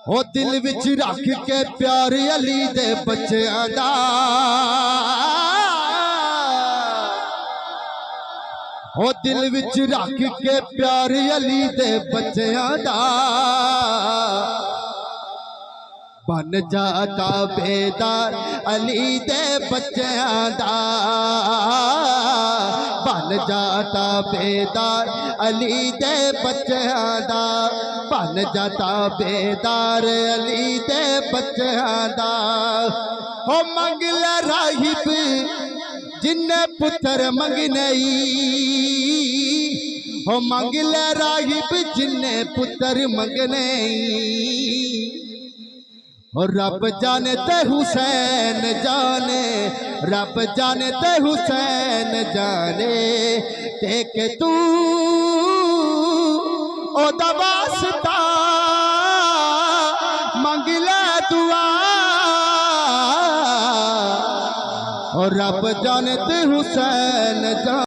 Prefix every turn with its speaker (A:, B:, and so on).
A: ओ दिल विच रख के प्यार अली दे बच्चों दा, ओ दिल विच रख के प्यार अली दे बच्चों दा, बन जाता बेदार अली दे बच्चों दा, बन जाता बेदार अली दे बच्चों दा, बन जाता बेदार अली दे बच्चों दा। हो मंगल राहिब जिन्ने पुत्र मंगने, हो मंगल राहिब जिन्ने पुत्र मंगने, और रब जाने ते हुसैन जाने, रब जाने ते हुसैन जाने, देख तू ओदा वास्ता मंग ले दुआ, और रब जाने ते हुसैन जाने।